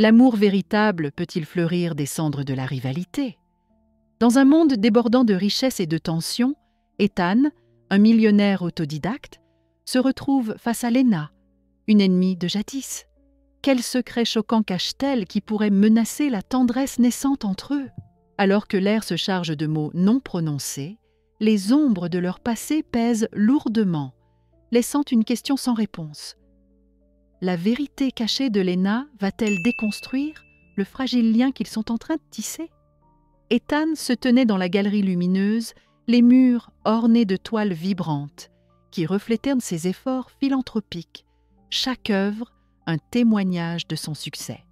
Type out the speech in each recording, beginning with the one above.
L'amour véritable peut-il fleurir des cendres de la rivalité? Dans un monde débordant de richesses et de tensions, Ethan, un millionnaire autodidacte, se retrouve face à Lena, une ennemie de jadis. Quel secret choquant cache-t-elle qui pourrait menacer la tendresse naissante entre eux? Alors que l'air se charge de mots non prononcés, les ombres de leur passé pèsent lourdement, laissant une question sans réponse. La vérité cachée de Lena va-t-elle déconstruire le fragile lien qu'ils sont en train de tisser? Ethan se tenait dans la galerie lumineuse, les murs ornés de toiles vibrantes, qui reflétaient ses efforts philanthropiques, chaque œuvre un témoignage de son succès.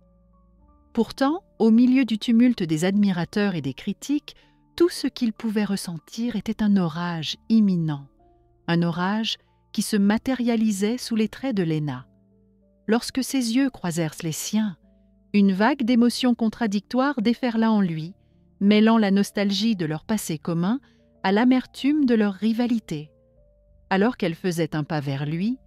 Pourtant, au milieu du tumulte des admirateurs et des critiques, tout ce qu'il pouvait ressentir était un orage imminent, un orage qui se matérialisait sous les traits de Lena. Lorsque ses yeux croisèrent les siens, une vague d'émotions contradictoires déferla en lui, mêlant la nostalgie de leur passé commun à l'amertume de leur rivalité. Alors qu'elle faisait un pas vers lui,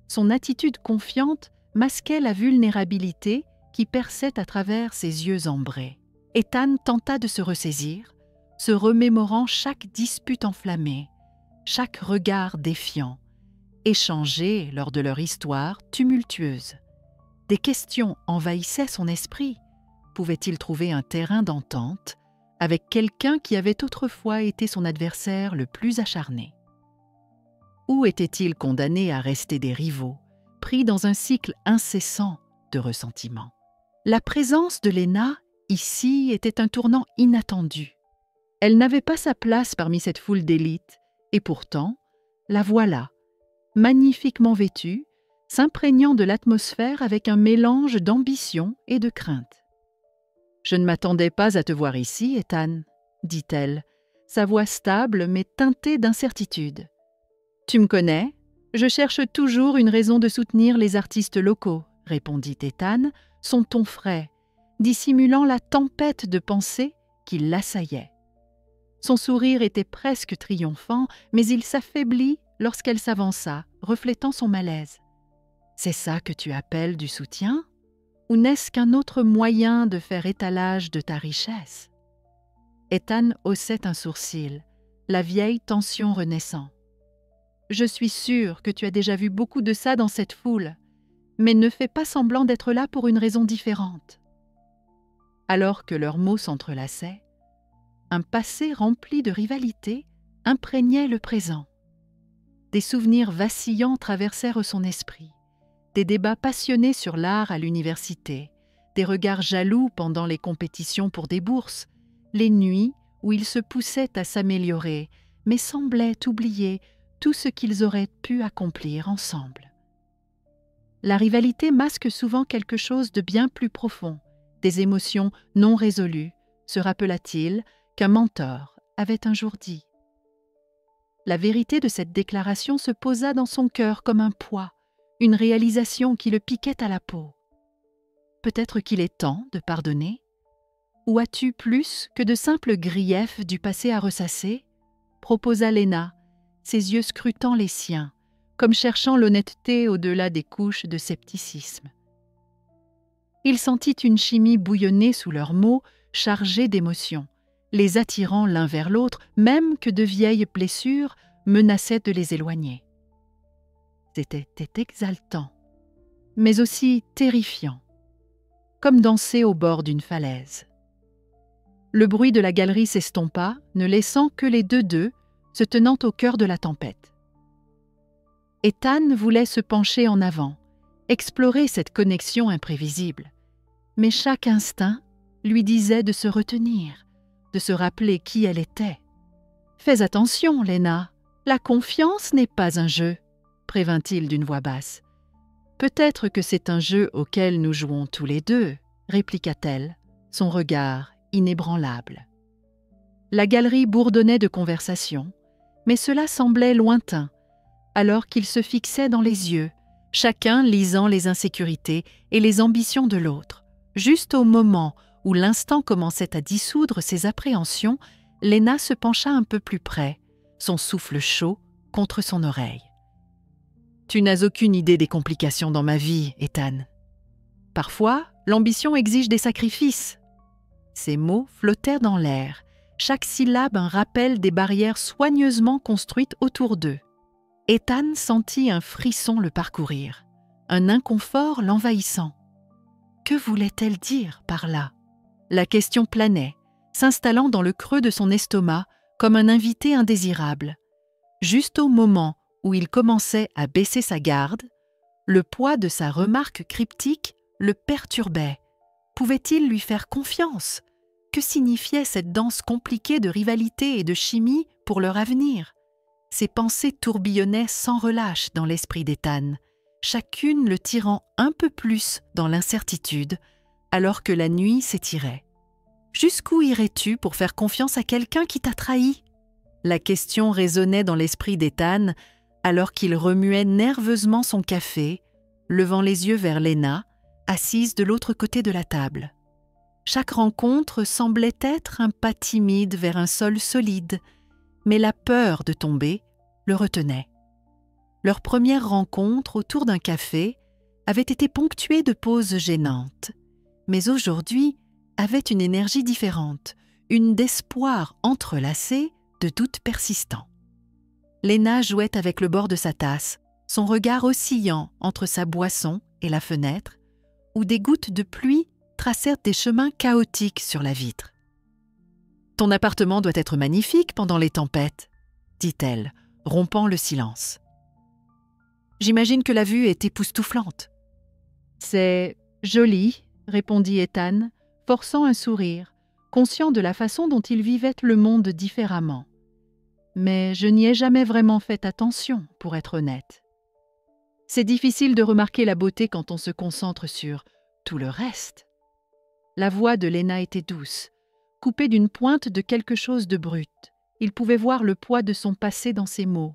son attitude confiante masquait la vulnérabilité qui perçait à travers ses yeux ambrés. Ethan tenta de se ressaisir, se remémorant chaque dispute enflammée, chaque regard défiant, échangé lors de leur histoire tumultueuse. Des questions envahissaient son esprit. Pouvait-il trouver un terrain d'entente avec quelqu'un qui avait autrefois été son adversaire le plus acharné? Ou était-il condamné à rester des rivaux, pris dans un cycle incessant de ressentiment? La présence de Lena, ici, était un tournant inattendu. Elle n'avait pas sa place parmi cette foule d'élite, et pourtant, la voilà, magnifiquement vêtue, s'imprégnant de l'atmosphère avec un mélange d'ambition et de crainte. « Je ne m'attendais pas à te voir ici, Ethan, » dit-elle, sa voix stable mais teintée d'incertitude. « Tu me connais? Je cherche toujours une raison de soutenir les artistes locaux, » répondit Ethan, son ton frais, dissimulant la tempête de pensées qui l'assaillait. Son sourire était presque triomphant, mais il s'affaiblit lorsqu'elle s'avança, reflétant son malaise. « C'est ça que tu appelles du soutien? Ou n'est-ce qu'un autre moyen de faire étalage de ta richesse? » Ethan haussait un sourcil, la vieille tension renaissant. « Je suis sûre que tu as déjà vu beaucoup de ça dans cette foule, mais ne fais pas semblant d'être là pour une raison différente. » Alors que leurs mots s'entrelaçaient, un passé rempli de rivalité imprégnait le présent. Des souvenirs vacillants traversèrent son esprit, des débats passionnés sur l'art à l'université, des regards jaloux pendant les compétitions pour des bourses, les nuits où ils se poussaient à s'améliorer, mais semblaient oublier tout ce qu'ils auraient pu accomplir ensemble. La rivalité masque souvent quelque chose de bien plus profond, des émotions non résolues, se rappela-t-il qu'un mentor avait un jour dit. La vérité de cette déclaration se posa dans son cœur comme un poids, une réalisation qui le piquait à la peau. Peut-être qu'il est temps de pardonner? Ou as-tu plus que de simples griefs du passé à ressasser? Proposa Lena, ses yeux scrutant les siens, comme cherchant l'honnêteté au-delà des couches de scepticisme. Il sentit une chimie bouillonner sous leurs mots, chargés d'émotions, les attirant l'un vers l'autre, même que de vieilles blessures menaçaient de les éloigner. C'était exaltant, mais aussi terrifiant, comme danser au bord d'une falaise. Le bruit de la galerie s'estompa, ne laissant que les deux se tenant au cœur de la tempête. Ethan voulait se pencher en avant, explorer cette connexion imprévisible, mais chaque instinct lui disait de se retenir, de se rappeler qui elle était. « Fais attention, Lena, la confiance n'est pas un jeu », prévint-il d'une voix basse. « Peut-être que c'est un jeu auquel nous jouons tous les deux, » répliqua-t-elle, son regard inébranlable. La galerie bourdonnait de conversations, mais cela semblait lointain, alors qu'ils se fixaient dans les yeux, chacun lisant les insécurités et les ambitions de l'autre. Juste au moment où l'instant commençait à dissoudre ses appréhensions, Lena se pencha un peu plus près, son souffle chaud contre son oreille. « Tu n'as aucune idée des complications dans ma vie, Ethan. Parfois, L'ambition exige des sacrifices. » Ces mots flottèrent dans l'air, chaque syllabe un rappel des barrières soigneusement construites autour d'eux. Ethan sentit un frisson le parcourir, un inconfort l'envahissant. Que voulait-elle dire par là? La question planait, s'installant dans le creux de son estomac comme un invité indésirable. Juste au moment où il commençait à baisser sa garde, le poids de sa remarque cryptique le perturbait. Pouvait-il lui faire confiance? Que signifiait cette danse compliquée de rivalité et de chimie pour leur avenir? Ses pensées tourbillonnaient sans relâche dans l'esprit d'Ethan, chacune le tirant un peu plus dans l'incertitude, alors que la nuit s'étirait. Jusqu'où irais-tu pour faire confiance à quelqu'un qui t'a trahi? La question résonnait dans l'esprit d'Ethan, alors qu'il remuait nerveusement son café, levant les yeux vers Léna, assise de l'autre côté de la table. Chaque rencontre semblait être un pas timide vers un sol solide, mais la peur de tomber le retenait. Leur première rencontre autour d'un café avait été ponctuée de pauses gênantes, mais aujourd'hui avait une énergie différente, une d'espoir entrelacée, de doutes persistants. Léna jouait avec le bord de sa tasse, son regard oscillant entre sa boisson et la fenêtre, où des gouttes de pluie tracèrent des chemins chaotiques sur la vitre. « Ton appartement doit être magnifique pendant les tempêtes, » dit-elle, rompant le silence. « J'imagine que la vue est époustouflante. »« C'est joli, » répondit Ethan, forçant un sourire, conscient de la façon dont il vivait le monde différemment. « Mais je n'y ai jamais vraiment fait attention, pour être honnête. C'est difficile de remarquer la beauté quand on se concentre sur tout le reste. » La voix de Léna était douce, coupée d'une pointe de quelque chose de brut. Il pouvait voir le poids de son passé dans ses mots,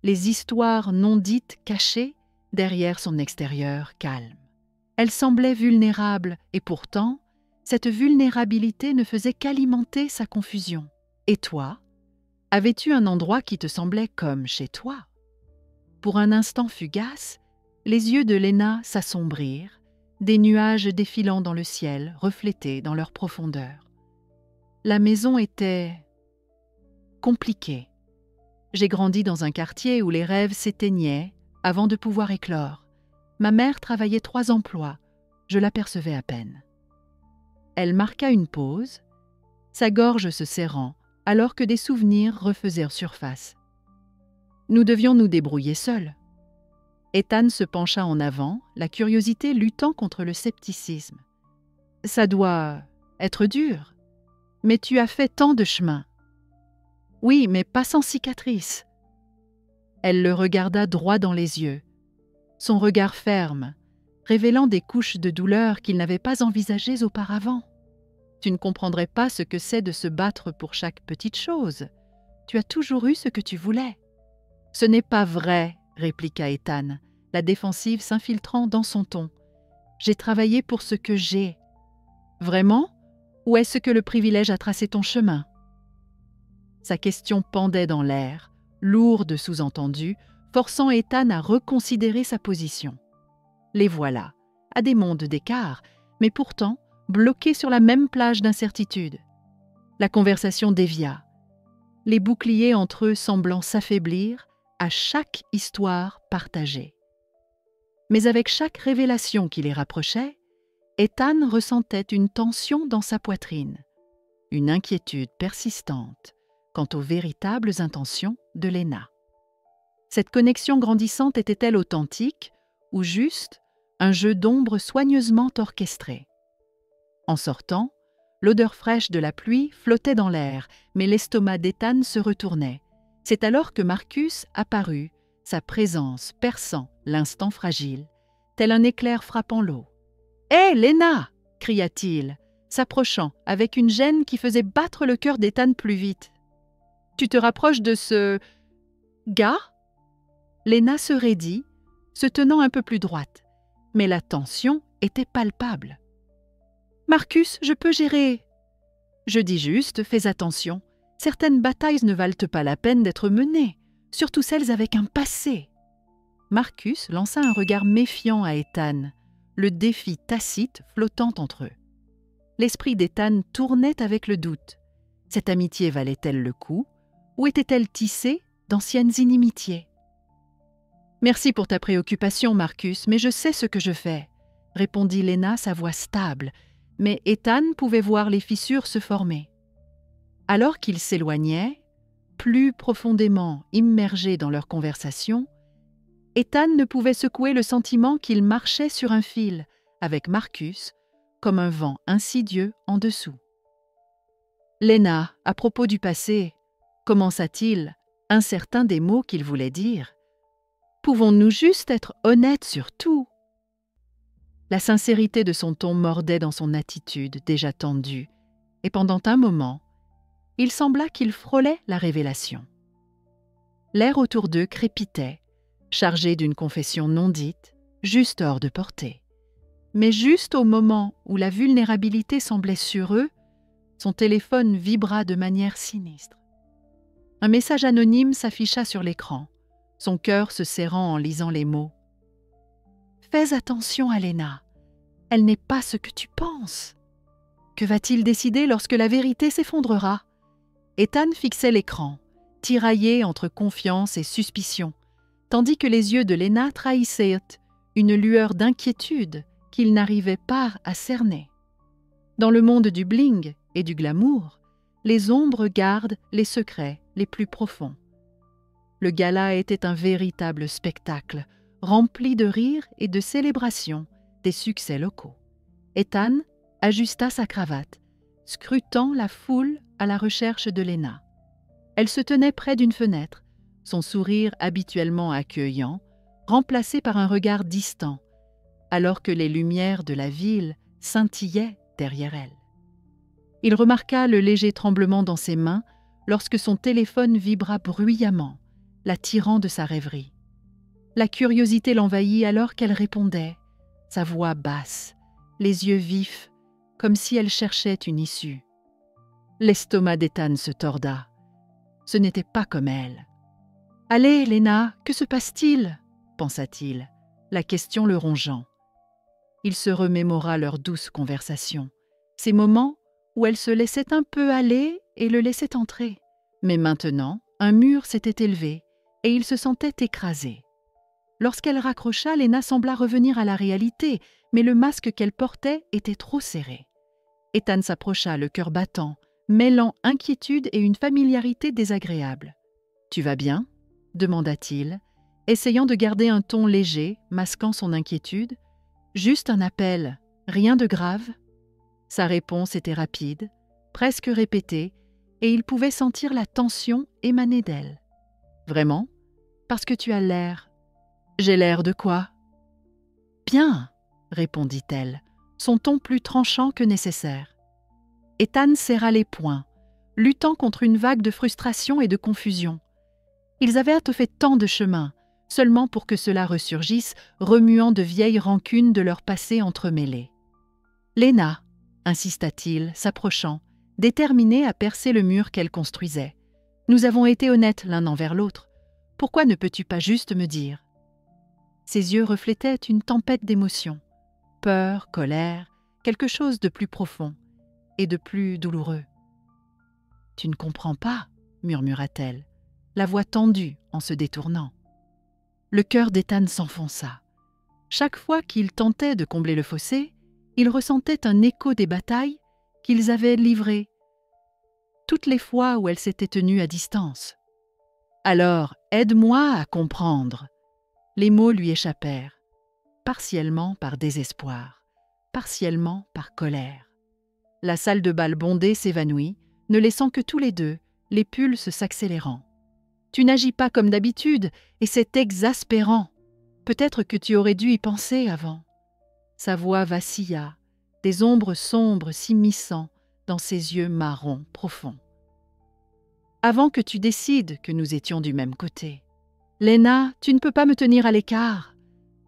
les histoires non dites cachées derrière son extérieur calme. Elle semblait vulnérable et pourtant, cette vulnérabilité ne faisait qu'alimenter sa confusion. « Et toi, avais-tu un endroit qui te semblait comme chez toi ?» Pour un instant fugace, les yeux de Léna s'assombrirent, des nuages défilant dans le ciel, reflétés dans leur profondeur. La maison était compliquée. J'ai grandi dans un quartier où les rêves s'éteignaient avant de pouvoir éclore. Ma mère travaillait 3 emplois, je l'apercevais à peine. Elle marqua une pause, sa gorge se serrant, alors que des souvenirs refaisèrent surface. Nous devions nous débrouiller seuls. Ethan se pencha en avant, la curiosité luttant contre le scepticisme. « Ça doit être dur, mais tu as fait tant de chemin. »« Oui, mais pas sans cicatrice. » Elle le regarda droit dans les yeux, son regard ferme, révélant des couches de douleur qu'il n'avait pas envisagées auparavant. « Tu ne comprendrais pas ce que c'est de se battre pour chaque petite chose. Tu as toujours eu ce que tu voulais. »« Ce n'est pas vrai, » répliqua Ethan, la défensive s'infiltrant dans son ton. « J'ai travaillé pour ce que j'ai. » « Vraiment? Ou est-ce que le privilège a tracé ton chemin ?» Sa question pendait dans l'air, lourde de sous-entendus, forçant Ethan à reconsidérer sa position. Les voilà, à des mondes d'écart, mais pourtant bloqués sur la même plage d'incertitude. La conversation dévia, les boucliers entre eux semblant s'affaiblir à chaque histoire partagée. Mais avec chaque révélation qui les rapprochait, Ethan ressentait une tension dans sa poitrine, une inquiétude persistante quant aux véritables intentions de Léna. Cette connexion grandissante était-elle authentique ou juste un jeu d'ombre soigneusement orchestré? En sortant, l'odeur fraîche de la pluie flottait dans l'air, mais l'estomac d'Ethan se retournait. C'est alors que Marcus apparut, sa présence perçant l'instant fragile, tel un éclair frappant l'eau. « Hé, Léna !» cria-t-il, s'approchant avec une gêne qui faisait battre le cœur d'Ethan plus vite. « Tu te rapproches de ce gars ?» Léna se raidit, se tenant un peu plus droite, mais la tension était palpable. « Marcus, je peux gérer. »« Je dis juste, fais attention. Certaines batailles ne valent pas la peine d'être menées, surtout celles avec un passé. » Marcus lança un regard méfiant à Ethan, le défi tacite flottant entre eux. L'esprit d'Ethan tournait avec le doute. Cette amitié valait-elle le coup, ou était-elle tissée d'anciennes inimitiés? « Merci pour ta préoccupation, Marcus, mais je sais ce que je fais, » répondit Lena, sa voix stable, mais Ethan pouvait voir les fissures se former. Alors qu'ils s'éloignaient, plus profondément immergés dans leur conversation, Ethan ne pouvait secouer le sentiment qu'il marchait sur un fil, avec Marcus, comme un vent insidieux en dessous. « Lena, à propos du passé, » commença-t-il, incertain des mots qu'il voulait dire, « pouvons-nous juste être honnêtes sur tout ?» La sincérité de son ton mordait dans son attitude déjà tendue, et pendant un moment, il sembla qu'il frôlait la révélation. L'air autour d'eux crépitait, chargé d'une confession non dite, juste hors de portée. Mais juste au moment où la vulnérabilité semblait sur eux, son téléphone vibra de manière sinistre. Un message anonyme s'afficha sur l'écran, son cœur se serrant en lisant les mots. « Fais attention à Lena, elle n'est pas ce que tu penses. » Que va-t-il décider lorsque la vérité s'effondrera? Ethan fixait l'écran, tiraillé entre confiance et suspicion, tandis que les yeux de Lena trahissaient une lueur d'inquiétude qu'il n'arrivait pas à cerner. Dans le monde du bling et du glamour, les ombres gardent les secrets les plus profonds. Le gala était un véritable spectacle, rempli de rires et de célébrations des succès locaux. Ethan ajusta sa cravate, scrutant la foule à la recherche de Lena. Elle se tenait près d'une fenêtre, son sourire habituellement accueillant, remplacé par un regard distant, alors que les lumières de la ville scintillaient derrière elle. Il remarqua le léger tremblement dans ses mains lorsque son téléphone vibra bruyamment, la tirant de sa rêverie. La curiosité l'envahit alors qu'elle répondait, sa voix basse, les yeux vifs, comme si elle cherchait une issue. L'estomac d'Ethan se torda. Ce n'était pas comme elle. « Allez, Lena, que se passe-t-il » pensa-t-il, la question le rongeant. Il se remémora leur douce conversation, ces moments où elle se laissait un peu aller et le laissait entrer. Mais maintenant, un mur s'était élevé et il se sentait écrasé. Lorsqu'elle raccrocha, Lena sembla revenir à la réalité, mais le masque qu'elle portait était trop serré. Ethan s'approcha, le cœur battant, mêlant inquiétude et une familiarité désagréable. « Tu vas bien ?» demanda-t-il, essayant de garder un ton léger, masquant son inquiétude. « Juste un appel, rien de grave ?» Sa réponse était rapide, presque répétée, et il pouvait sentir la tension émaner d'elle. « Vraiment ? Parce que tu as l'air... » « J'ai l'air de quoi ?»« Bien, » répondit-elle, son ton plus tranchant que nécessaire. Ethan serra les poings, luttant contre une vague de frustration et de confusion. Ils avaient fait tant de chemin, seulement pour que cela ressurgisse, remuant de vieilles rancunes de leur passé entremêlé. « Lena, » insista-t-il, s'approchant, déterminé à percer le mur qu'elle construisait. « Nous avons été honnêtes l'un envers l'autre. Pourquoi ne peux-tu pas juste me dire ?» Ses yeux reflétaient une tempête d'émotions. Peur, colère, quelque chose de plus profond et de plus douloureux. « Tu ne comprends pas, » murmura-t-elle, la voix tendue en se détournant. Le cœur d'Ethan s'enfonça. Chaque fois qu'il tentait de combler le fossé, il ressentait un écho des batailles qu'ils avaient livrées, toutes les fois où elles s'étaient tenues à distance. « Alors, aide-moi à comprendre !» Les mots lui échappèrent, partiellement par désespoir, partiellement par colère. La salle de bal bondée s'évanouit, ne laissant que tous les deux, les pulses s'accélérant. « Tu n'agis pas comme d'habitude, et c'est exaspérant. Peut-être que tu aurais dû y penser avant. » Sa voix vacilla, des ombres sombres s'immisçant dans ses yeux marrons profonds. « Avant que tu décides que nous étions du même côté. »« Lena, tu ne peux pas me tenir à l'écart, »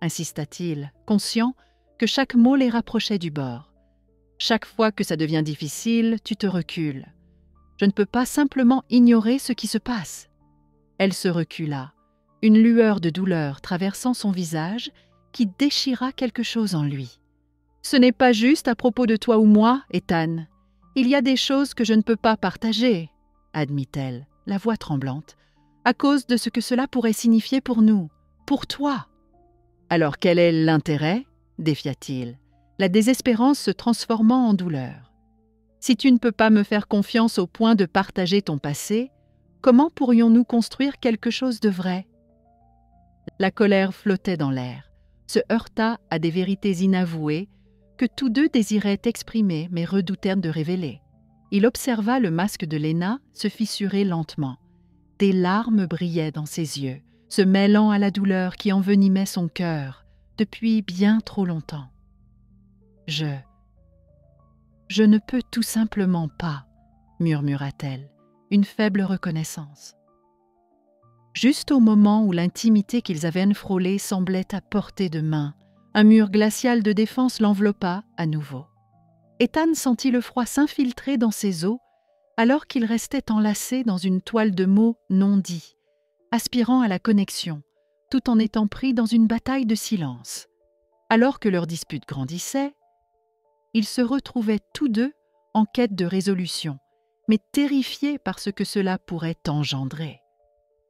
insista-t-il, conscient que chaque mot les rapprochait du bord. « Chaque fois que ça devient difficile, tu te recules. Je ne peux pas simplement ignorer ce qui se passe. » Elle se recula, une lueur de douleur traversant son visage qui déchira quelque chose en lui. « Ce n'est pas juste à propos de toi ou moi, Ethan. Il y a des choses que je ne peux pas partager, » admit-elle, la voix tremblante, « à cause de ce que cela pourrait signifier pour nous, pour toi. » « Alors quel est l'intérêt ?» défia-t-il, la désespérance se transformant en douleur. « Si tu ne peux pas me faire confiance au point de partager ton passé, comment pourrions-nous construire quelque chose de vrai ?» La colère flottait dans l'air, se heurta à des vérités inavouées que tous deux désiraient exprimer mais redoutèrent de révéler. Il observa le masque de Léna se fissurer lentement. Des larmes brillaient dans ses yeux, se mêlant à la douleur qui envenimait son cœur depuis bien trop longtemps. « Je ne peux tout simplement pas, » murmura-t-elle, une faible reconnaissance. Juste au moment où l'intimité qu'ils avaient frôlée semblait à portée de main, un mur glacial de défense l'enveloppa à nouveau. Ethan sentit le froid s'infiltrer dans ses os alors qu'il restait enlacé dans une toile de mots non dits, aspirant à la connexion, tout en étant pris dans une bataille de silence. Alors que leur dispute grandissait, ils se retrouvaient tous deux en quête de résolution, mais terrifiés par ce que cela pourrait engendrer.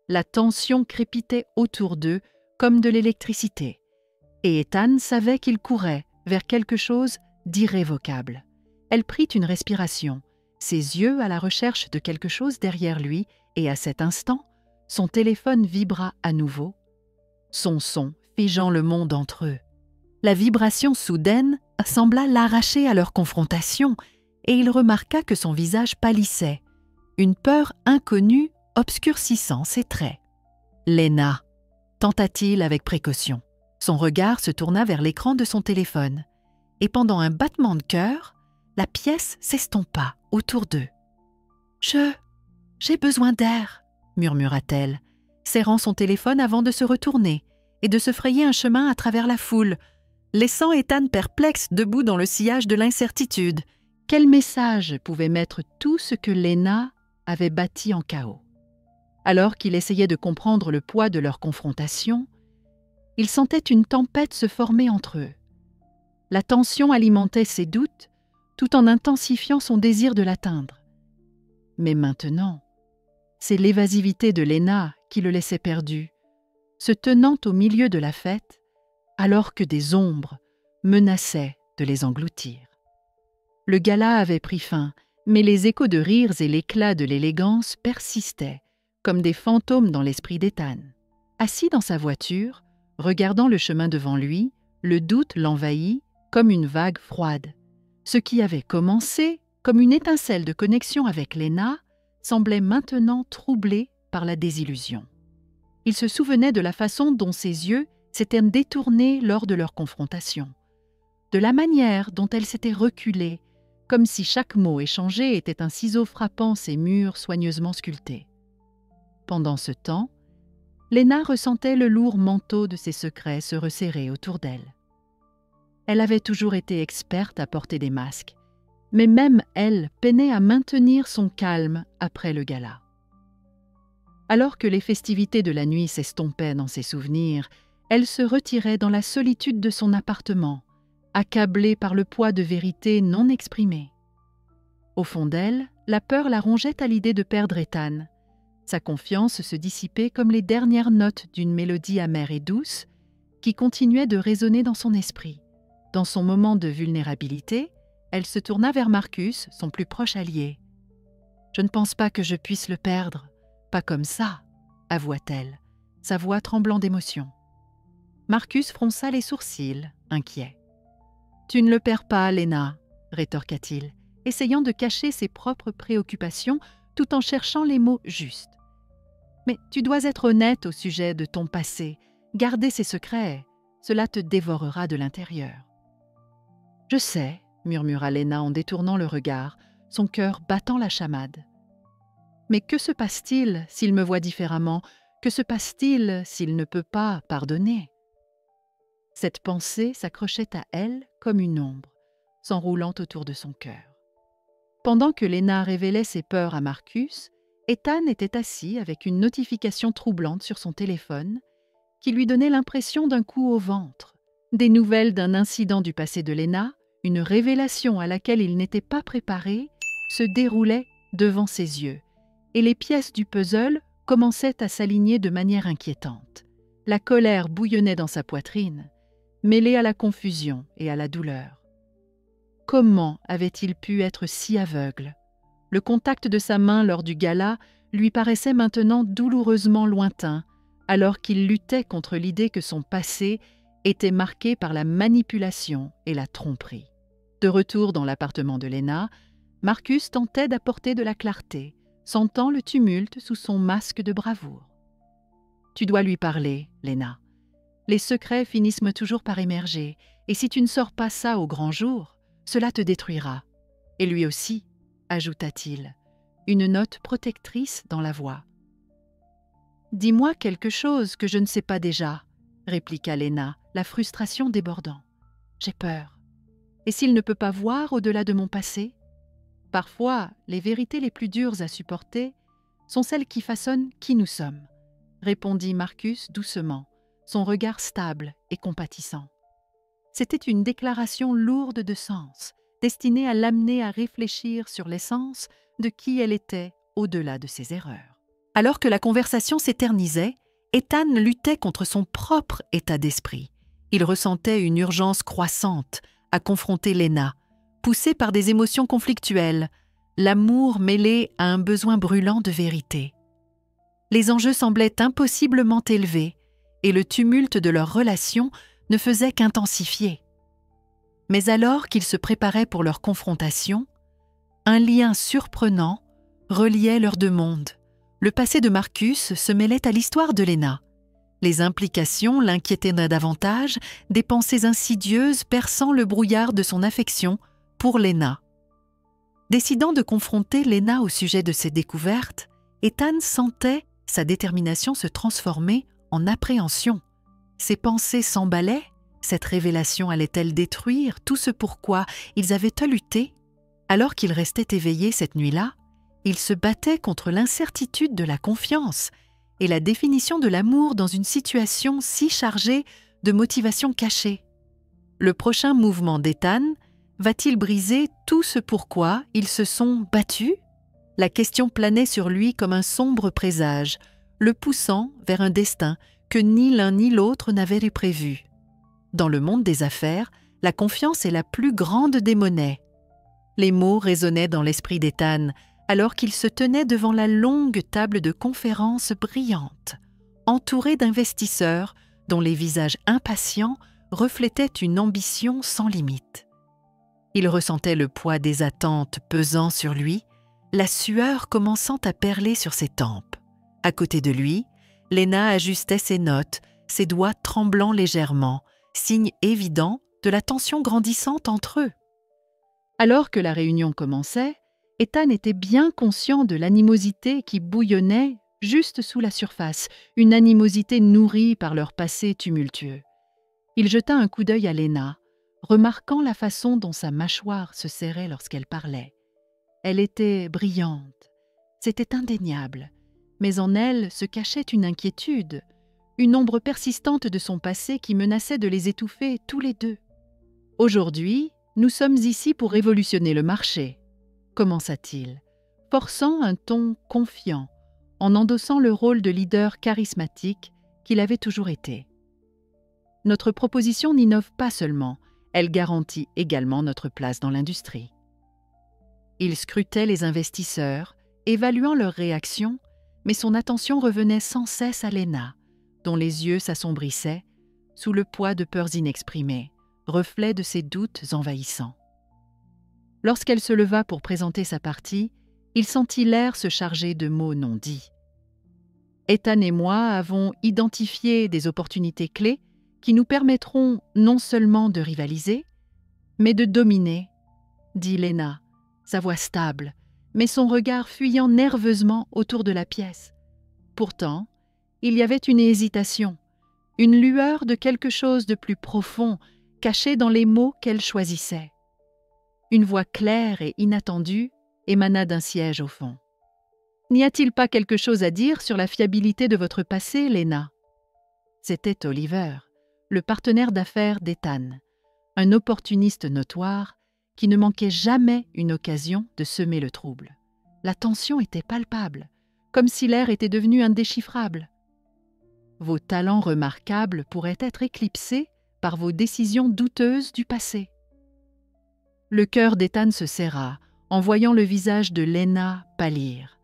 La tension crépitait autour d'eux comme de l'électricité, et Ethan savait qu'il courait vers quelque chose d'irrévocable. Elle prit une respiration, ses yeux à la recherche de quelque chose derrière lui, et à cet instant, son téléphone vibra à nouveau, son son figeant le monde entre eux. La vibration soudaine sembla l'arracher à leur confrontation, et il remarqua que son visage pâlissait, une peur inconnue obscurcissant ses traits. « Léna » tenta-t-il avec précaution. Son regard se tourna vers l'écran de son téléphone, et pendant un battement de cœur, la pièce s'estompa autour d'eux. « J'ai besoin d'air » murmura-t-elle, serrant son téléphone avant de se retourner et de se frayer un chemin à travers la foule, laissant Ethan perplexe debout dans le sillage de l'incertitude. Quel message pouvait mettre tout ce que Léna avait bâti en chaos? Alors qu'il essayait de comprendre le poids de leur confrontation, il sentait une tempête se former entre eux. La tension alimentait ses doutes tout en intensifiant son désir de l'atteindre. Mais maintenant, c'est l'évasivité de Léna qui le laissait perdu, se tenant au milieu de la fête, alors que des ombres menaçaient de les engloutir. Le gala avait pris fin, mais les échos de rires et l'éclat de l'élégance persistaient, comme des fantômes dans l'esprit d'Ethan. Assis dans sa voiture, regardant le chemin devant lui, le doute l'envahit comme une vague froide. Ce qui avait commencé comme une étincelle de connexion avec Léna semblait maintenant troublé par la désillusion. Il se souvenait de la façon dont ses yeux s'étaient détournés lors de leur confrontation, de la manière dont elle s'était reculée, comme si chaque mot échangé était un ciseau frappant ses murs soigneusement sculptés. Pendant ce temps, Léna ressentait le lourd manteau de ses secrets se resserrer autour d'elle. Elle avait toujours été experte à porter des masques, mais même elle peinait à maintenir son calme après le gala. Alors que les festivités de la nuit s'estompaient dans ses souvenirs, elle se retirait dans la solitude de son appartement, accablée par le poids de vérités non exprimées. Au fond d'elle, la peur la rongeait à l'idée de perdre Ethan. Sa confiance se dissipait comme les dernières notes d'une mélodie amère et douce qui continuait de résonner dans son esprit. Dans son moment de vulnérabilité, elle se tourna vers Marcus, son plus proche allié. « Je ne pense pas que je puisse le perdre. Pas comme ça, » avoua-t-elle, sa voix tremblant d'émotion. Marcus fronça les sourcils, inquiet. « Tu ne le perds pas, Léna, » rétorqua-t-il, essayant de cacher ses propres préoccupations tout en cherchant les mots justes. « Mais tu dois être honnête au sujet de ton passé, garder ses secrets, cela te dévorera de l'intérieur. » « Je sais, » murmura Léna en détournant le regard, son cœur battant la chamade. « Mais que se passe-t-il s'il me voit différemment? Que se passe-t-il s'il ne peut pas pardonner ?» Cette pensée s'accrochait à elle comme une ombre, s'enroulant autour de son cœur. Pendant que Léna révélait ses peurs à Marcus, Ethan était assis avec une notification troublante sur son téléphone qui lui donnait l'impression d'un coup au ventre. Des nouvelles d'un incident du passé de Léna, une révélation à laquelle il n'était pas préparé, se déroulaient devant ses yeux, et les pièces du puzzle commençaient à s'aligner de manière inquiétante. La colère bouillonnait dans sa poitrine, mêlée à la confusion et à la douleur. Comment avait-il pu être si aveugle? Le contact de sa main lors du gala lui paraissait maintenant douloureusement lointain, alors qu'il luttait contre l'idée que son passé était marqué par la manipulation et la tromperie. De retour dans l'appartement de Léna, Marcus tentait d'apporter de la clarté, sentant le tumulte sous son masque de bravoure. « Tu dois lui parler, Léna. Les secrets finissent toujours par émerger, et si tu ne sors pas ça au grand jour, cela te détruira. Et lui aussi, ajouta-t-il, une note protectrice dans la voix. « Dis-moi quelque chose que je ne sais pas déjà, » répliqua Léna, la frustration débordant. « J'ai peur. Et s'il ne peut pas voir au-delà de mon passé? Parfois, les vérités les plus dures à supporter sont celles qui façonnent qui nous sommes, » répondit Marcus doucement, son regard stable et compatissant. C'était une déclaration lourde de sens, destinée à l'amener à réfléchir sur l'essence de qui elle était au-delà de ses erreurs. Alors que la conversation s'éternisait, Ethan luttait contre son propre état d'esprit. Il ressentait une urgence croissante à confronter Léna, poussé par des émotions conflictuelles, l'amour mêlé à un besoin brûlant de vérité. Les enjeux semblaient impossiblement élevés et le tumulte de leur relation ne faisait qu'intensifier. Mais alors qu'ils se préparaient pour leur confrontation, un lien surprenant reliait leurs deux mondes. Le passé de Marcus se mêlait à l'histoire de Léna. Les implications l'inquiétaient davantage, des pensées insidieuses perçant le brouillard de son affection pour Léna. Décidant de confronter Léna au sujet de ses découvertes, Ethan sentait sa détermination se transformer en appréhension. Ses pensées s'emballaient. Cette révélation allait-elle détruire tout ce pourquoi ils avaient à lutter? Alors qu'il restait éveillé cette nuit-là, il se battait contre l'incertitude de la confiance et la définition de l'amour dans une situation si chargée de motivations cachées. Le prochain mouvement d'Ethan va-t-il briser tout ce pourquoi ils se sont battus? La question planait sur lui comme un sombre présage, le poussant vers un destin que ni l'un ni l'autre n'avaient prévu. Dans le monde des affaires, la confiance est la plus grande des monnaies. Les mots résonnaient dans l'esprit d'Ethan, alors qu'il se tenait devant la longue table de conférence brillante, entouré d'investisseurs dont les visages impatients reflétaient une ambition sans limite. Il ressentait le poids des attentes pesant sur lui, la sueur commençant à perler sur ses tempes. À côté de lui, Léna ajustait ses notes, ses doigts tremblant légèrement, signe évident de la tension grandissante entre eux. Alors que la réunion commençait, Ethan était bien conscient de l'animosité qui bouillonnait juste sous la surface, une animosité nourrie par leur passé tumultueux. Il jeta un coup d'œil à Léna, remarquant la façon dont sa mâchoire se serrait lorsqu'elle parlait. Elle était brillante, c'était indéniable, mais en elle se cachait une inquiétude, une ombre persistante de son passé qui menaçait de les étouffer tous les deux. « Aujourd'hui, nous sommes ici pour révolutionner le marché », commença-t-il, forçant un ton confiant, en endossant le rôle de leader charismatique qu'il avait toujours été. Notre proposition n'innove pas seulement, elle garantit également notre place dans l'industrie. Il scrutait les investisseurs, évaluant leurs réactions, mais son attention revenait sans cesse à Léna, dont les yeux s'assombrissaient sous le poids de peurs inexprimées, reflet de ses doutes envahissants. Lorsqu'elle se leva pour présenter sa partie, il sentit l'air se charger de mots non dits. « Ethan et moi avons identifié des opportunités clés qui nous permettront non seulement de rivaliser, mais de dominer, » dit Léna, sa voix stable, mais son regard fuyant nerveusement autour de la pièce. Pourtant, il y avait une hésitation, une lueur de quelque chose de plus profond cachée dans les mots qu'elle choisissait. Une voix claire et inattendue émana d'un siège au fond. « N'y a-t-il pas quelque chose à dire sur la fiabilité de votre passé, Léna ?» C'était Oliver, le partenaire d'affaires d'Ethan, un opportuniste notoire qui ne manquait jamais une occasion de semer le trouble. La tension était palpable, comme si l'air était devenu indéchiffrable. Vos talents remarquables pourraient être éclipsés par vos décisions douteuses du passé. Le cœur d'Ethan se serra en voyant le visage de Lena pâlir.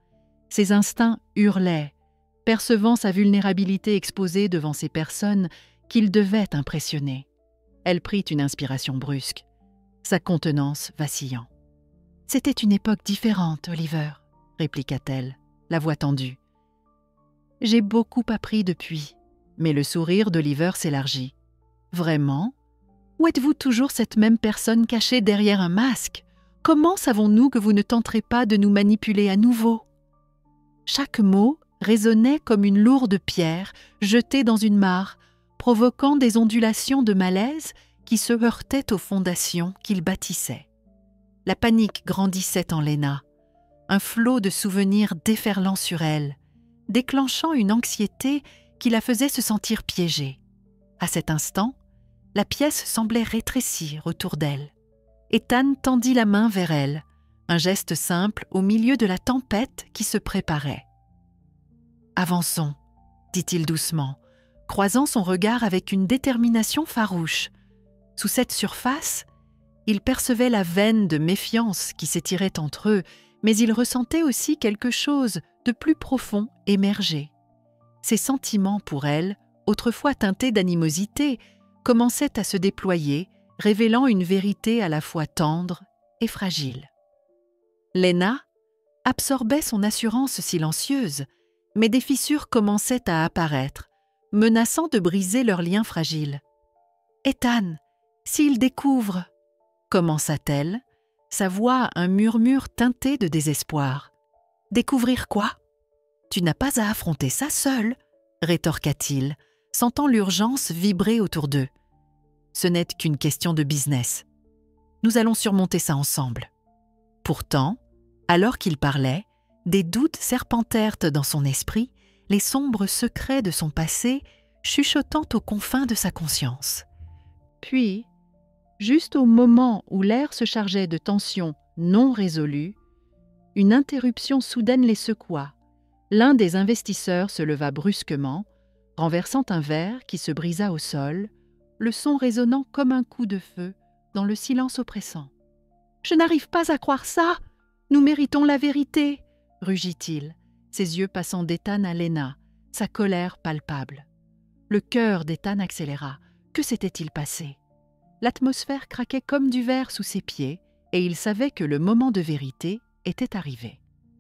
Ses instincts hurlaient, percevant sa vulnérabilité exposée devant ces personnes qu'il devait impressionner. Elle prit une inspiration brusque, sa contenance vacillant. « C'était une époque différente, Oliver, » répliqua-t-elle, la voix tendue. « J'ai beaucoup appris depuis. » Mais le sourire d'Oliver s'élargit. « Vraiment ? Ou êtes-vous toujours cette même personne cachée derrière un masque ? Comment savons-nous que vous ne tenterez pas de nous manipuler à nouveau ?» Chaque mot résonnait comme une lourde pierre jetée dans une mare, provoquant des ondulations de malaise qui se heurtaient aux fondations qu'il bâtissait. La panique grandissait en Lena, un flot de souvenirs déferlant sur elle, déclenchant une anxiété qui la faisait se sentir piégée. À cet instant, la pièce semblait rétrécir autour d'elle. Ethan tendit la main vers elle, un geste simple au milieu de la tempête qui se préparait. « Avançons », dit-il doucement, croisant son regard avec une détermination farouche. Sous cette surface, il percevait la veine de méfiance qui s'étirait entre eux, mais il ressentait aussi quelque chose de plus profond émerger. Ses sentiments pour elle, autrefois teintés d'animosité, commençaient à se déployer, révélant une vérité à la fois tendre et fragile. Lena absorbait son assurance silencieuse, mais des fissures commençaient à apparaître, menaçant de briser leur lien fragile. « Ethan, s'il découvre… » commença-t-elle, sa voix un murmure teinté de désespoir. « Découvrir quoi ? Tu n'as pas à affronter ça seul, » rétorqua-t-il, sentant l'urgence vibrer autour d'eux. « Ce n'est qu'une question de business. Nous allons surmonter ça ensemble. » Pourtant, alors qu'il parlait, des doutes serpentèrent dans son esprit, les sombres secrets de son passé chuchotant aux confins de sa conscience. Puis, juste au moment où l'air se chargeait de tensions non résolues, une interruption soudaine les secoua. L'un des investisseurs se leva brusquement, renversant un verre qui se brisa au sol, le son résonnant comme un coup de feu dans le silence oppressant. « Je n'arrive pas à croire ça! Nous méritons la vérité !» rugit-il, ses yeux passant d'Ethan à Lena, sa colère palpable. Le cœur d'Ethan accéléra. Que s'était-il passé? L'atmosphère craquait comme du verre sous ses pieds et il savait que le moment de vérité était arrivé.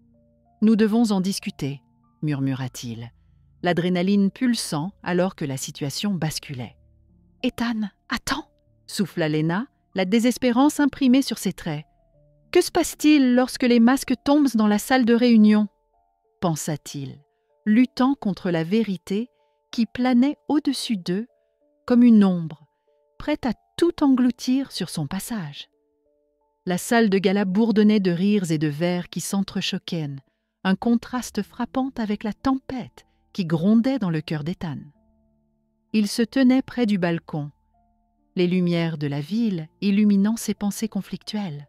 « Nous devons en discuter », murmura-t-il, l'adrénaline pulsant alors que la situation basculait. « Ethan, attends !» souffla Lena, la désespérance imprimée sur ses traits. « Que se passe-t-il lorsque les masques tombent dans la salle de réunion ?» pensa-t-il, luttant contre la vérité qui planait au-dessus d'eux comme une ombre, prête à tout engloutir sur son passage. La salle de gala bourdonnait de rires et de verres qui s'entrechoquaient, un contraste frappant avec la tempête qui grondait dans le cœur d'Ethan. Il se tenait près du balcon, les lumières de la ville illuminant ses pensées conflictuelles.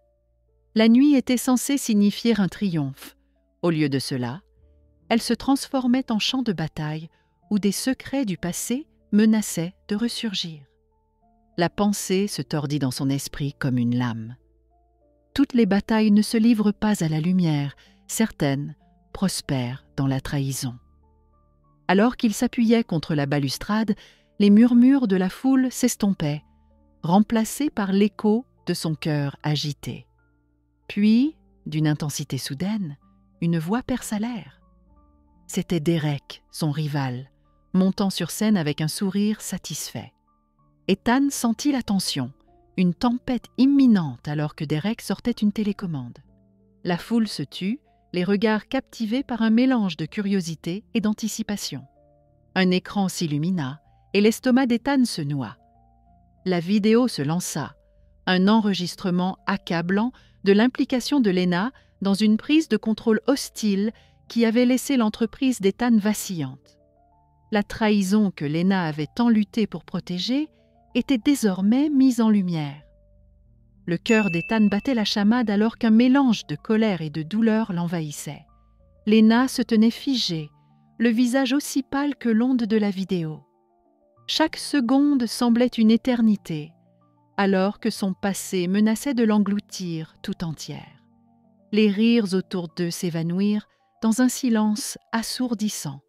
La nuit était censée signifier un triomphe. Au lieu de cela, elle se transformait en champ de bataille où des secrets du passé menaçaient de ressurgir. La pensée se tordit dans son esprit comme une lame. Toutes les batailles ne se livrent pas à la lumière, certaines prospèrent dans la trahison. Alors qu'il s'appuyait contre la balustrade, les murmures de la foule s'estompaient, remplacés par l'écho de son cœur agité. Puis, d'une intensité soudaine, une voix perça l'air. C'était Derek, son rival, montant sur scène avec un sourire satisfait. Ethan sentit la tension, une tempête imminente alors que Derek sortait une télécommande. La foule se tut, les regards captivés par un mélange de curiosité et d'anticipation. Un écran s'illumina et l'estomac d'Ethan se noua. La vidéo se lança, un enregistrement accablant de l'implication de Lena dans une prise de contrôle hostile qui avait laissé l'entreprise d'Ethan vacillante. La trahison que Léna avait tant lutté pour protéger était désormais mise en lumière. Le cœur d'Ethan battait la chamade alors qu'un mélange de colère et de douleur l'envahissait. Léna se tenait figée, le visage aussi pâle que l'onde de la vidéo. Chaque seconde semblait une éternité, alors que son passé menaçait de l'engloutir tout entière. Les rires autour d'eux s'évanouirent dans un silence assourdissant,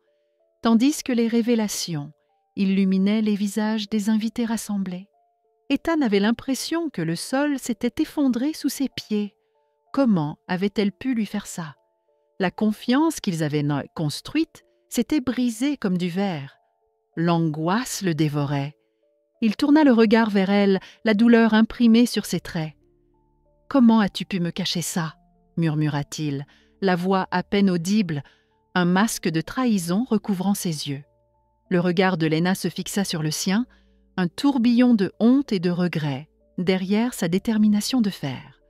tandis que les révélations illuminaient les visages des invités rassemblés. Ethan avait l'impression que le sol s'était effondré sous ses pieds. Comment avait-elle pu lui faire ça? La confiance qu'ils avaient construite s'était brisée comme du verre. L'angoisse le dévorait. Il tourna le regard vers elle, la douleur imprimée sur ses traits. « Comment as-tu pu me cacher ça ?» murmura-t-il, la voix à peine audible, un masque de trahison recouvrant ses yeux. Le regard de Léna se fixa sur le sien, un tourbillon de honte et de regret, derrière sa détermination de faire.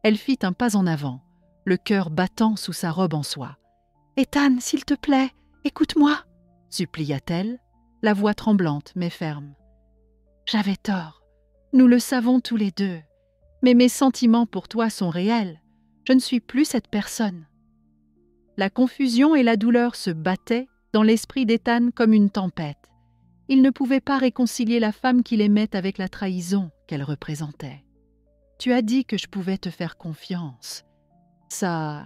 Elle fit un pas en avant, le cœur battant sous sa robe en soie. « Ethan, s'il te plaît, écoute-moi » supplia-t-elle, la voix tremblante mais ferme. « J'avais tort, nous le savons tous les deux, mais mes sentiments pour toi sont réels. Je ne suis plus cette personne. » La confusion et la douleur se battaient dans l'esprit d'Ethan comme une tempête. Il ne pouvait pas réconcilier la femme qu'il aimait avec la trahison qu'elle représentait. « Tu as dit que je pouvais te faire confiance. Ça,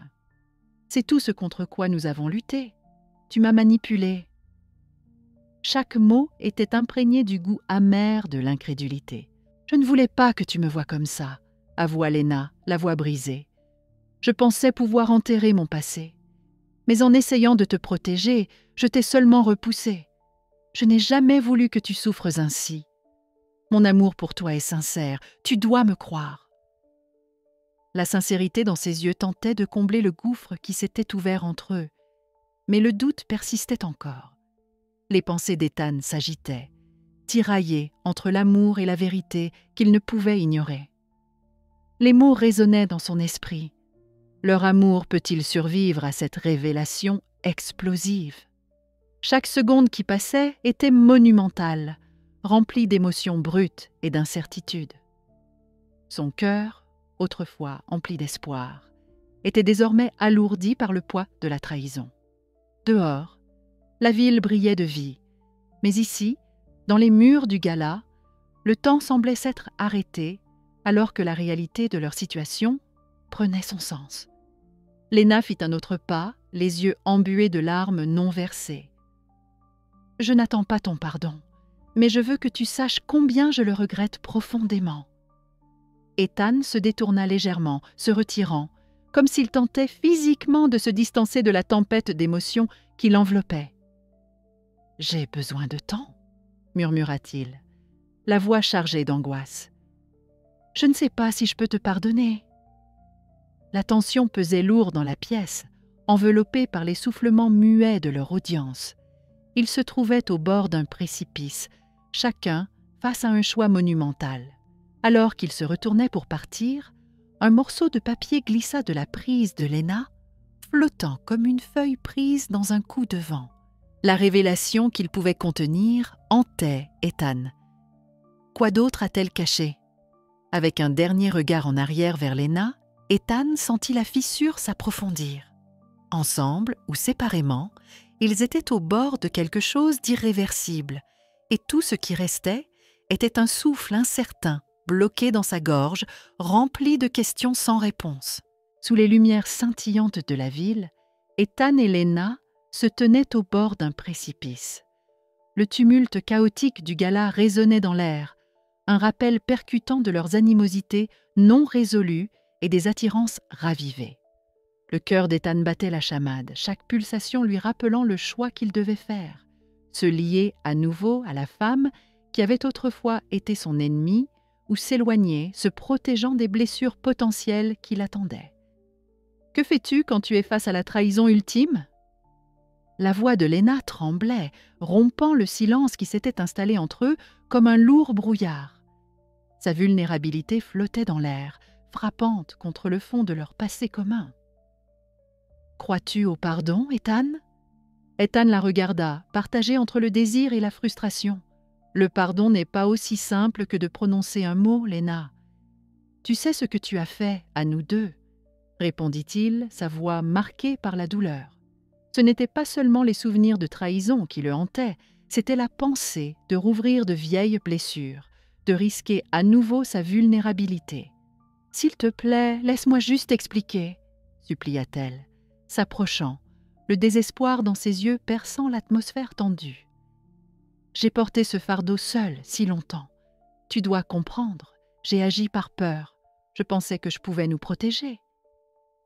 c'est tout ce contre quoi nous avons lutté. Tu m'as manipulé. » Chaque mot était imprégné du goût amer de l'incrédulité. « Je ne voulais pas que tu me vois comme ça, » avoua Léna, la voix brisée. « Je pensais pouvoir enterrer mon passé. Mais en essayant de te protéger, je t'ai seulement repoussé. Je n'ai jamais voulu que tu souffres ainsi. Mon amour pour toi est sincère, tu dois me croire. » La sincérité dans ses yeux tentait de combler le gouffre qui s'était ouvert entre eux, mais le doute persistait encore. Les pensées d'Ethan s'agitaient, tiraillées entre l'amour et la vérité qu'il ne pouvait ignorer. Les mots résonnaient dans son esprit. Leur amour peut-il survivre à cette révélation explosive? Chaque seconde qui passait était monumentale, remplie d'émotions brutes et d'incertitudes. Son cœur, autrefois empli d'espoir, était désormais alourdi par le poids de la trahison. Dehors, la ville brillait de vie, mais ici, dans les murs du gala, le temps semblait s'être arrêté alors que la réalité de leur situation prenait son sens. Léna fit un autre pas, les yeux embués de larmes non versées. « Je n'attends pas ton pardon, mais je veux que tu saches combien je le regrette profondément. » Ethan se détourna légèrement, se retirant, comme s'il tentait physiquement de se distancer de la tempête d'émotions qui l'enveloppait. « J'ai besoin de temps, » murmura-t-il, la voix chargée d'angoisse. « Je ne sais pas si je peux te pardonner. » La tension pesait lourd dans la pièce, enveloppée par les soufflements muets de leur audience. Ils se trouvaient au bord d'un précipice, chacun face à un choix monumental. Alors qu'ils se retournaient pour partir, un morceau de papier glissa de la prise de Léna, flottant comme une feuille prise dans un coup de vent. La révélation qu'il pouvait contenir hantait Ethan. Quoi d'autre a-t-elle caché? Avec un dernier regard en arrière vers Léna, Ethan sentit la fissure s'approfondir. Ensemble ou séparément, ils étaient au bord de quelque chose d'irréversible, et tout ce qui restait était un souffle incertain, bloqué dans sa gorge, rempli de questions sans réponse. Sous les lumières scintillantes de la ville, Ethan et Léna se tenaient au bord d'un précipice. Le tumulte chaotique du gala résonnait dans l'air, un rappel percutant de leurs animosités non résolues et des attirances ravivées. Le cœur d'Ethan battait la chamade, chaque pulsation lui rappelant le choix qu'il devait faire, se lier à nouveau à la femme qui avait autrefois été son ennemie ou s'éloigner, se protégeant des blessures potentielles qui l'attendaient. « Que fais-tu quand tu es face à la trahison ultime ?» La voix de Léna tremblait, rompant le silence qui s'était installé entre eux comme un lourd brouillard. Sa vulnérabilité flottait dans l'air, frappante contre le fond de leur passé commun. « Crois-tu au pardon, Ethan ?» Ethan la regarda, partagé entre le désir et la frustration. Le pardon n'est pas aussi simple que de prononcer un mot, Léna. Tu sais ce que tu as fait à nous deux, répondit-il, sa voix marquée par la douleur. Ce n'étaient pas seulement les souvenirs de trahison qui le hantaient, c'était la pensée de rouvrir de vieilles blessures, de risquer à nouveau sa vulnérabilité. « S'il te plaît, laisse-moi juste expliquer, » supplia-t-elle, s'approchant, le désespoir dans ses yeux perçant l'atmosphère tendue. « J'ai porté ce fardeau seul si longtemps. Tu dois comprendre, j'ai agi par peur. Je pensais que je pouvais nous protéger. »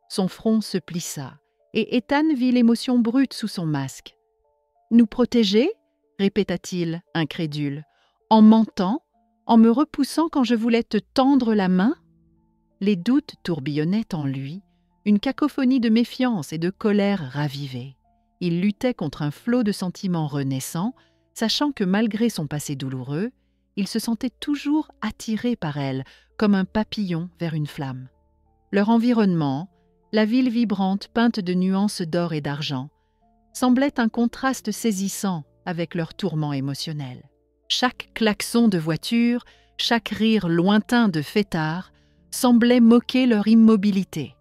Son front se plissa, et Ethan vit l'émotion brute sous son masque. « Nous protéger ?» répéta-t-il, incrédule. « En mentant, en me repoussant quand je voulais te tendre la main ?» Les doutes tourbillonnaient en lui, une cacophonie de méfiance et de colère ravivée. Il luttait contre un flot de sentiments renaissants, sachant que malgré son passé douloureux, il se sentait toujours attiré par elle, comme un papillon vers une flamme. Leur environnement, la ville vibrante peinte de nuances d'or et d'argent, semblait un contraste saisissant avec leur tourment émotionnel. Chaque klaxon de voiture, chaque rire lointain de fêtards, semblait moquer leur immobilité.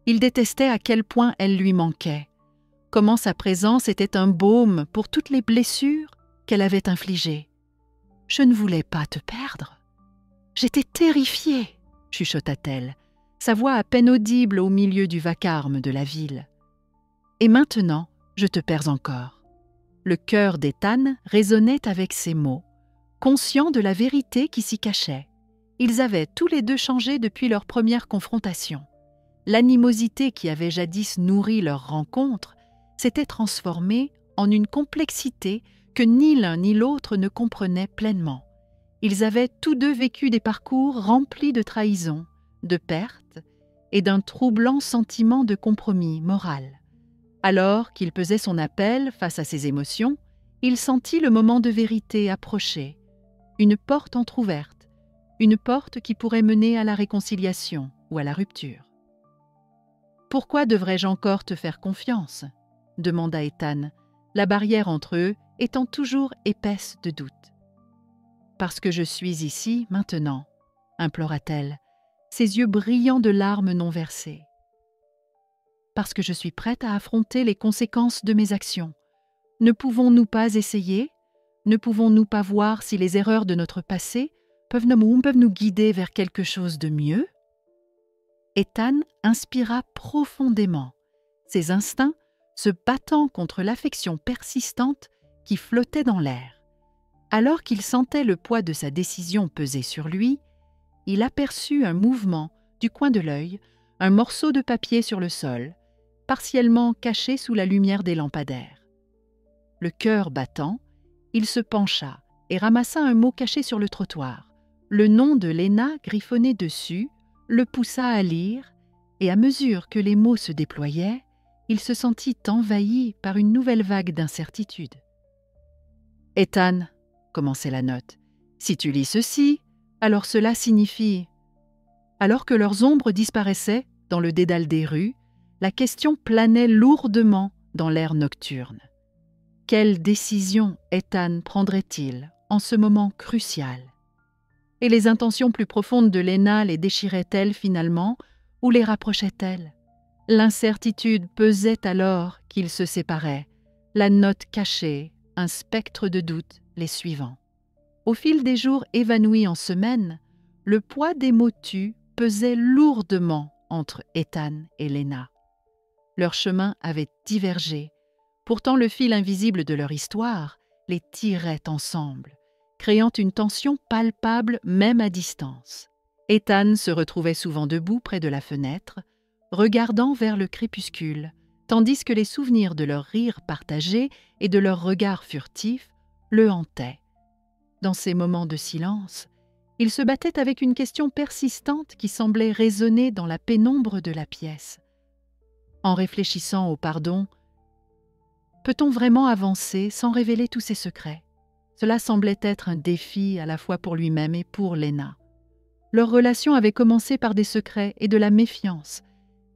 Il détestait à quel point elle lui manquait, comment sa présence était un baume pour toutes les blessures qu'elle avait infligées. « Je ne voulais pas te perdre. J'étais terrifiée, » chuchota-t-elle, sa voix à peine audible au milieu du vacarme de la ville. « Et maintenant, je te perds encore. » Le cœur d'Ethan résonnait avec ces mots, conscient de la vérité qui s'y cachait. Ils avaient tous les deux changé depuis leur première confrontation. L'animosité qui avait jadis nourri leur rencontre s'était transformée en une complexité que ni l'un ni l'autre ne comprenaient pleinement. Ils avaient tous deux vécu des parcours remplis de trahisons, de pertes et d'un troublant sentiment de compromis moral. Alors qu'il pesait son appel face à ses émotions, il sentit le moment de vérité approcher, une porte entr'ouverte, une porte qui pourrait mener à la réconciliation ou à la rupture. « Pourquoi devrais-je encore te faire confiance ?» demanda Ethan, la barrière entre eux étant toujours épaisse de doute. « Parce que je suis ici maintenant, » implora-t-elle, ses yeux brillants de larmes non versées. « Parce que je suis prête à affronter les conséquences de mes actions. Ne pouvons-nous pas essayer? Ne pouvons-nous pas voir si les erreurs de notre passé peuvent nous guider vers quelque chose de mieux ?» Ethan inspira profondément, ses instincts se battant contre l'affection persistante qui flottait dans l'air. Alors qu'il sentait le poids de sa décision peser sur lui, il aperçut un mouvement du coin de l'œil, un morceau de papier sur le sol, partiellement caché sous la lumière des lampadaires. Le cœur battant, il se pencha et ramassa un mot caché sur le trottoir. Le nom de Léna griffonné dessus le poussa à lire, et à mesure que les mots se déployaient, il se sentit envahi par une nouvelle vague d'incertitude. « Ethan, » commençait la note, « si tu lis ceci, alors cela signifie… » Alors que leurs ombres disparaissaient dans le dédale des rues, la question planait lourdement dans l'air nocturne. Quelle décision Ethan prendrait-il en ce moment crucial? Et les intentions plus profondes de Léna les déchiraient-elles finalement ou les rapprochaient-elles? L'incertitude pesait alors qu'ils se séparaient, la note cachée, un spectre de doute les suivant. Au fil des jours évanouis en semaines, le poids des mots tus pesait lourdement entre Ethan et Léna. Leurs chemins avaient divergé, pourtant le fil invisible de leur histoire les tirait ensemble, créant une tension palpable même à distance. Ethan se retrouvait souvent debout près de la fenêtre, regardant vers le crépuscule, tandis que les souvenirs de leurs rires partagés et de leurs regards furtifs le hantaient. Dans ces moments de silence, il se battait avec une question persistante qui semblait résonner dans la pénombre de la pièce. En réfléchissant au pardon, peut-on vraiment avancer sans révéler tous ses secrets? Cela semblait être un défi à la fois pour lui-même et pour Léna. Leur relation avait commencé par des secrets et de la méfiance,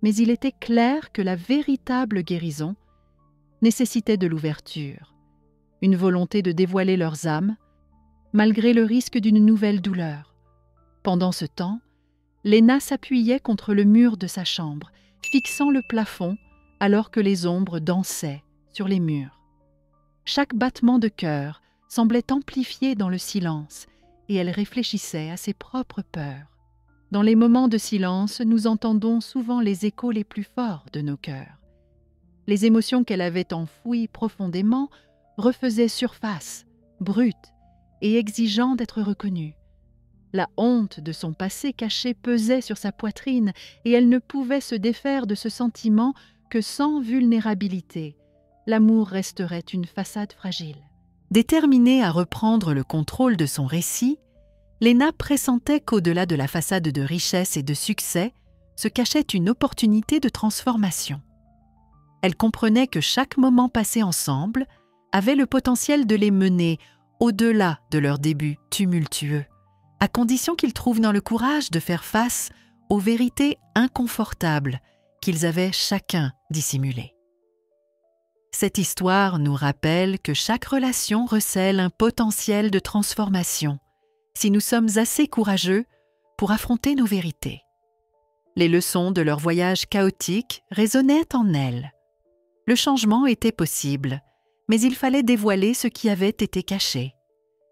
mais il était clair que la véritable guérison nécessitaient de l'ouverture, une volonté de dévoiler leurs âmes, malgré le risque d'une nouvelle douleur. Pendant ce temps, Léna s'appuyait contre le mur de sa chambre, fixant le plafond alors que les ombres dansaient sur les murs. Chaque battement de cœur semblait amplifié dans le silence et elle réfléchissait à ses propres peurs. Dans les moments de silence, nous entendons souvent les échos les plus forts de nos cœurs. Les émotions qu'elle avait enfouies profondément refaisaient surface, brutes et exigeant d'être reconnues. La honte de son passé caché pesait sur sa poitrine et elle ne pouvait se défaire de ce sentiment que sans vulnérabilité, l'amour resterait une façade fragile. Déterminée à reprendre le contrôle de son récit, Léna pressentait qu'au-delà de la façade de richesse et de succès se cachait une opportunité de transformation. Elle comprenait que chaque moment passé ensemble avait le potentiel de les mener au-delà de leur début tumultueux, à condition qu'ils trouvent dans le courage de faire face aux vérités inconfortables qu'ils avaient chacun dissimulées. Cette histoire nous rappelle que chaque relation recèle un potentiel de transformation si nous sommes assez courageux pour affronter nos vérités. Les leçons de leur voyage chaotique résonnaient en elle. Le changement était possible, mais il fallait dévoiler ce qui avait été caché.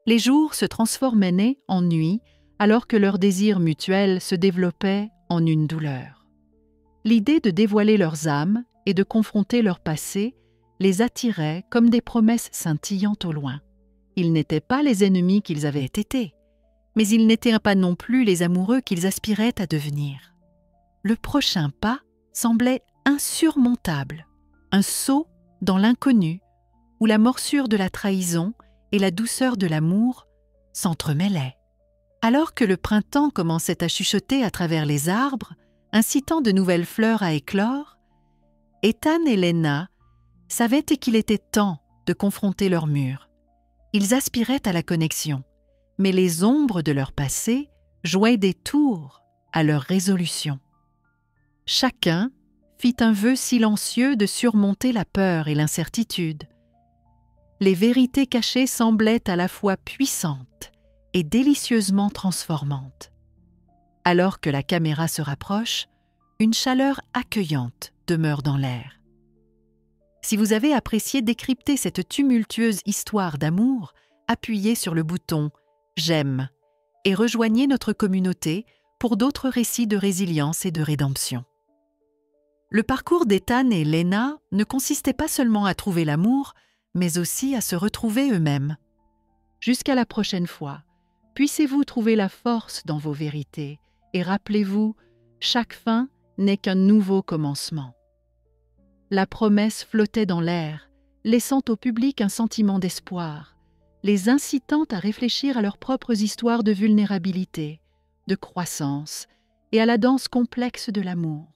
Les jours se transformaient en nuits alors que leur désir mutuel se développait en une douleur. L'idée de dévoiler leurs âmes et de confronter leur passé les attirait comme des promesses scintillantes au loin. Ils n'étaient pas les ennemis qu'ils avaient été, mais ils n'étaient pas non plus les amoureux qu'ils aspiraient à devenir. Le prochain pas semblait insurmontable, un saut dans l'inconnu où la morsure de la trahison et la douceur de l'amour s'entremêlaient. Alors que le printemps commençait à chuchoter à travers les arbres, incitant de nouvelles fleurs à éclore, Ethan et Léna savaient qu'il était temps de confronter leurs murs. Ils aspiraient à la connexion, mais les ombres de leur passé jouaient des tours à leur résolution. Chacun fit un vœu silencieux de surmonter la peur et l'incertitude. Les vérités cachées semblaient à la fois puissantes et délicieusement transformantes. Alors que la caméra se rapproche, une chaleur accueillante demeure dans l'air. Si vous avez apprécié décrypter cette tumultueuse histoire d'amour, appuyez sur le bouton « J'aime » et rejoignez notre communauté pour d'autres récits de résilience et de rédemption. Le parcours d'Ethan et Léna ne consistait pas seulement à trouver l'amour, mais aussi à se retrouver eux-mêmes. Jusqu'à la prochaine fois, puissiez-vous trouver la force dans vos vérités et rappelez-vous, chaque fin n'est qu'un nouveau commencement. La promesse flottait dans l'air, laissant au public un sentiment d'espoir, les incitant à réfléchir à leurs propres histoires de vulnérabilité, de croissance et à la danse complexe de l'amour.